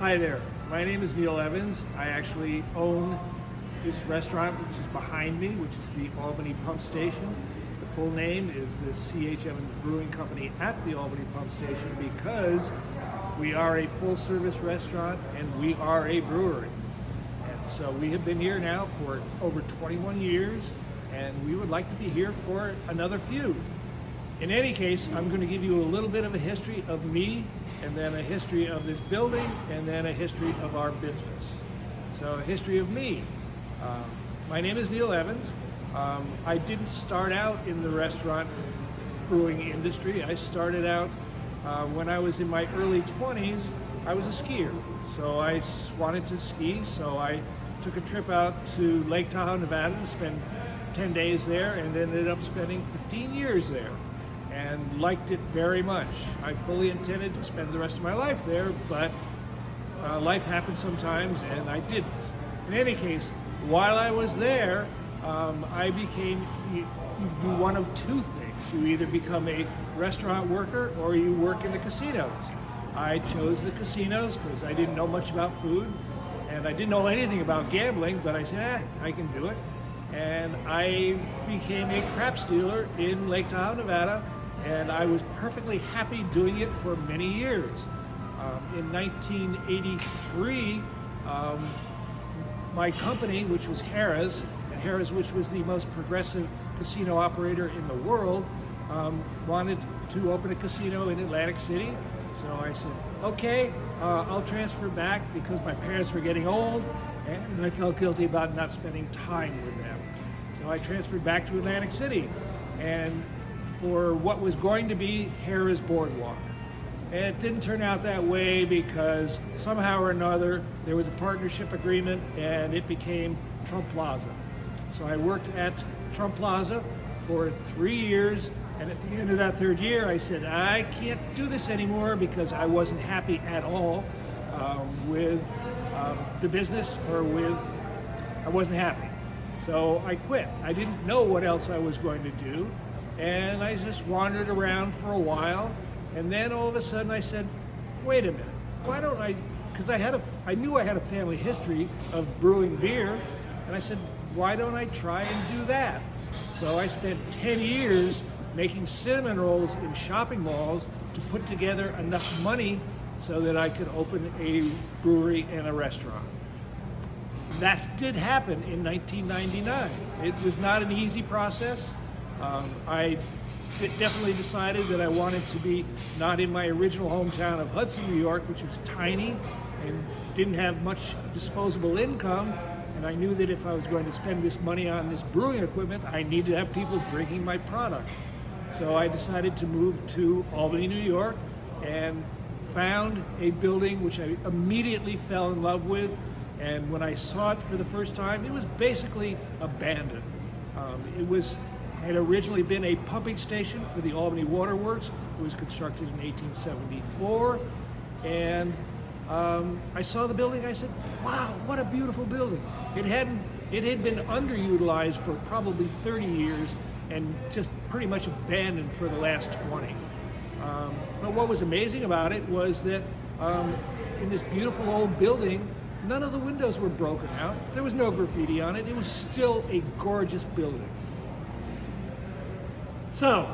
Hi there, my name is Neil Evans. I actually own this restaurant which is behind me, which is the Albany Pump Station. The full name is the C.H. Evans Brewing Company at the Albany Pump Station because we are a full-service restaurant and we are a brewery. And so we have been here now for over 21 years and we would like to be here for another few. In any case, I'm going to give you a little bit of a history of me, and then a history of this building, and then a history of our business. So, a history of me. My name is Neil Evans. I didn't start out in the restaurant brewing industry. I started out when I was in my early 20s. I was a skier, so I wanted to ski, so I took a trip out to Lake Tahoe, Nevada to spend 10 days there, and ended up spending 15 years there. And liked it very much. I fully intended to spend the rest of my life there, but life happens sometimes, and I didn't. In any case, while I was there, you do one of two things. You either become a restaurant worker or you work in the casinos. I chose the casinos because I didn't know much about food, and I didn't know anything about gambling, but I said, I can do it. And I became a craps dealer in Lake Tahoe, Nevada, and I was perfectly happy doing it for many years. In 1983, my company, which was Harrah's, which was the most progressive casino operator in the world, wanted to open a casino in Atlantic City. So I said, okay, I'll transfer back because my parents were getting old and I felt guilty about not spending time with them. So I transferred back to Atlantic City and for what was going to be Harrah's Boardwalk. And it didn't turn out that way because somehow or another there was a partnership agreement and it became Trump Plaza. So I worked at Trump Plaza for 3 years, and at the end of that third year I said, I can't do this anymore because I wasn't happy at all with the business I wasn't happy. So I quit. I didn't know what else I was going to do. And I just wandered around for a while, and then all of a sudden I said, wait a minute, why don't I, because I knew I had a family history of brewing beer, and I said, why don't I try and do that? So I spent 10 years making cinnamon rolls in shopping malls to put together enough money so that I could open a brewery and a restaurant. That did happen in 1999. It was not an easy process. I definitely decided that I wanted to be not in my original hometown of Hudson, New York, which was tiny and didn't have much disposable income. And I knew that if I was going to spend this money on this brewing equipment, I needed to have people drinking my product. So I decided to move to Albany, New York, and found a building which I immediately fell in love with. And when I saw it for the first time, it was basically abandoned. It had originally been a pumping station for the Albany Water Works. It was constructed in 1874, and I saw the building. I said, wow, what a beautiful building. It had been underutilized for probably 30 years and just pretty much abandoned for the last 20. But what was amazing about it was that in this beautiful old building, none of the windows were broken out. There was no graffiti on it. It was still a gorgeous building. So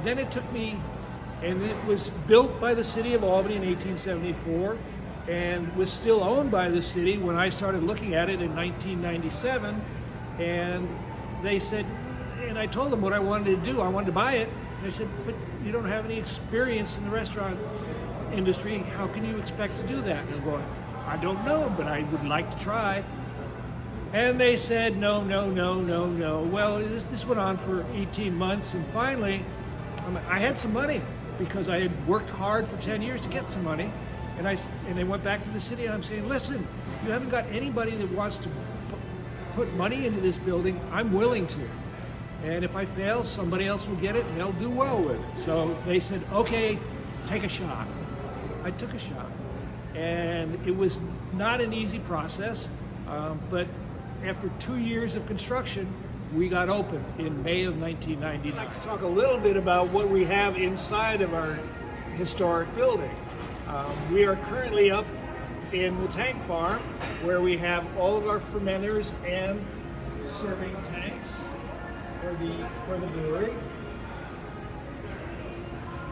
then it took me, and it was built by the city of Albany in 1874 and was still owned by the city when I started looking at it in 1997. And they said, and I told them what I wanted to do. I wanted to buy it. And they said, but you don't have any experience in the restaurant industry. How can you expect to do that? And I'm going, I don't know, but I would like to try. And they said, no. Well, this went on for 18 months, and finally, I had some money because I had worked hard for 10 years to get some money. And they went back to the city, and I'm saying, listen, you haven't got anybody that wants to put money into this building. I'm willing to. And if I fail, somebody else will get it, and they'll do well with it. So they said, okay, take a shot. I took a shot. And it was not an easy process, but after 2 years of construction, we got open in May of 1999. I'd like to talk a little bit about what we have inside of our historic building. We are currently up in the tank farm, where we have all of our fermenters and serving tanks for the brewery.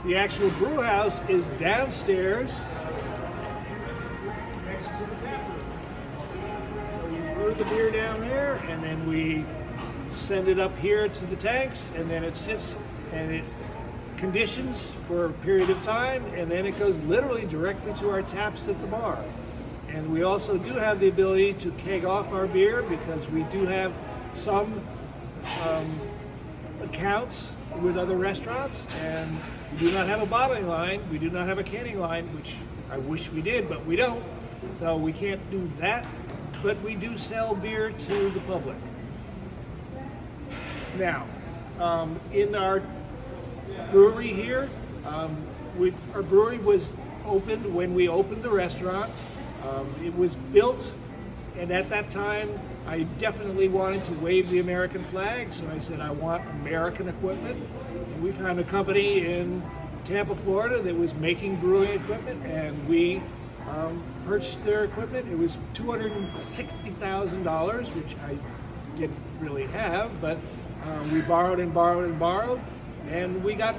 The actual brew house is downstairs next to the tap room. So we brew the beer down there, and then we send it up here to the tanks, and then it sits and it conditions for a period of time, and then it goes literally directly to our taps at the bar. And we also do have the ability to keg off our beer, because we do have some accounts with other restaurants, and we do not have a bottling line, we do not have a canning line, which I wish we did, but we don't. So we can't do that, but we do sell beer to the public. Now, in our brewery here, our brewery was opened when we opened the restaurant. It was built, and at that time I definitely wanted to wave the American flag, so I said I want American equipment. And we found a company in Tampa, Florida that was making brewing equipment, and we purchased their equipment. It was $260,000, which I didn't really have, but we borrowed and borrowed and borrowed, and we got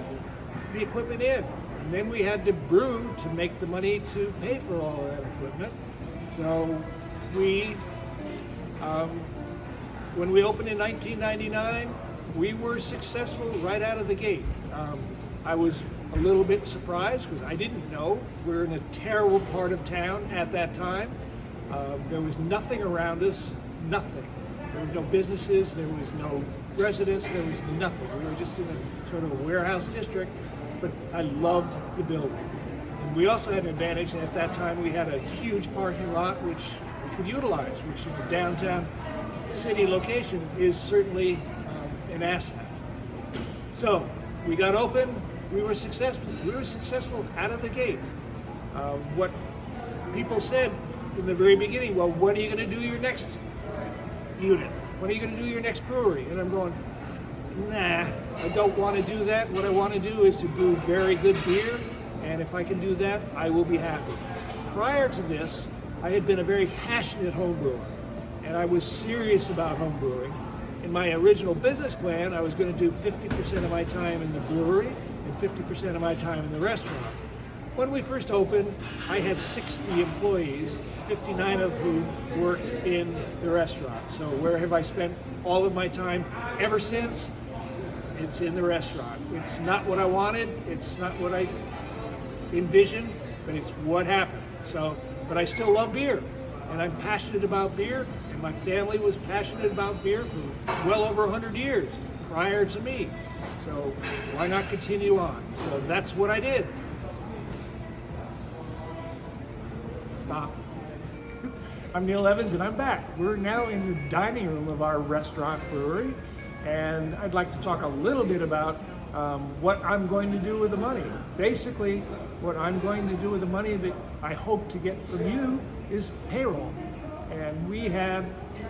the equipment in. And then we had to brew to make the money to pay for all of that equipment. So we, when we opened in 1999, we were successful right out of the gate. I was a little bit surprised because I didn't know. We were in a terrible part of town at that time. There was nothing around us, nothing. There were no businesses, there was no residents, there was nothing. We were just in a sort of a warehouse district, but I loved the building. And we also had an advantage. At that time we had a huge parking lot which we could utilize, which in a downtown city location is certainly an asset. So we got open, we were successful. We were successful out of the gate. What people said in the very beginning, well, when are you going to do your next unit? When are you going to do your next brewery? And I'm going, nah, I don't want to do that. What I want to do is to brew very good beer, and if I can do that, I will be happy. Prior to this, I had been a very passionate home brewer, and I was serious about home brewing. In my original business plan, I was going to do 50% of my time in the brewery and 50% of my time in the restaurant. When we first opened, I had 60 employees, 59 of whom worked in the restaurant. So where have I spent all of my time ever since? It's in the restaurant. It's not what I wanted, it's not what I envisioned, but it's what happened. So, but I still love beer, and I'm passionate about beer, and my family was passionate about beer for well over 100 years prior to me. So why not continue on? So that's what I did. Stop. I'm Neil Evans, and I'm back. We're now in the dining room of our restaurant brewery, and I'd like to talk a little bit about what I'm going to do with the money. Basically, what I'm going to do with the money that I hope to get from you is payroll. And we had,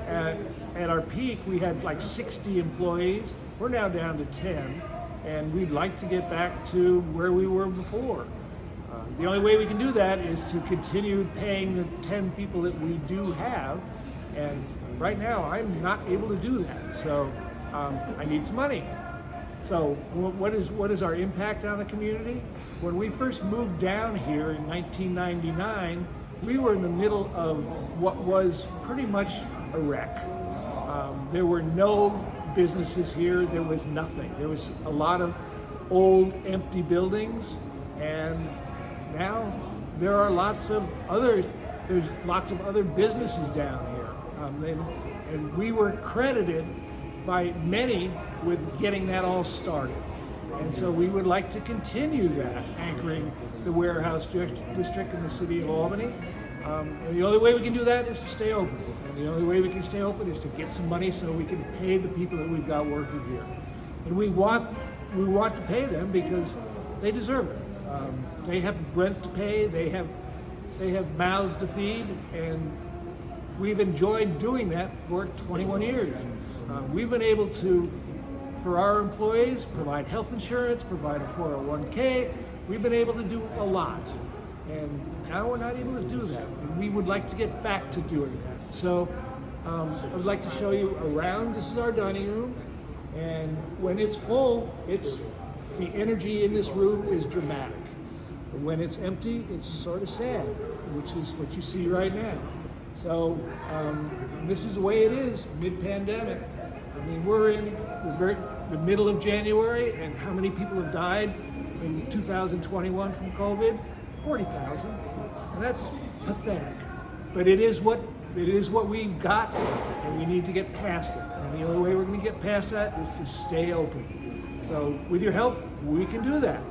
at our peak, we had like 60 employees. We're now down to 10, and we'd like to get back to where we were before. The only way we can do that is to continue paying the 10 people that we do have, and right now I'm not able to do that, so I need some money. So what is our impact on the community? When we first moved down here in 1999, we were in the middle of what was pretty much a wreck. There were no businesses here, there was nothing. There was a lot of old empty buildings, and now there's lots of other businesses down here, and we were credited by many with getting that all started. And so we would like to continue that, anchoring the warehouse district in the city of Albany. And the only way we can do that is to stay open. And the only way we can stay open is to get some money so we can pay the people that we've got working here. And we want to pay them because they deserve it. They have rent to pay, they have mouths to feed, and we've enjoyed doing that for 21 years. We've been able to, for our employees, provide health insurance, provide a 401k. We've been able to do a lot. And now we're not able to do that. And we would like to get back to doing that. So I would like to show you around. This is our dining room. And when it's full, the energy in this room is dramatic. But when it's empty, it's sort of sad, which is what you see right now. So this is the way it is mid-pandemic. I mean, we're in the middle of January, and how many people have died in 2021 from COVID? 40,000, and that's pathetic. But it is what we've got, and we need to get past it. And the only way we're going to get past that is to stay open. So with your help, we can do that.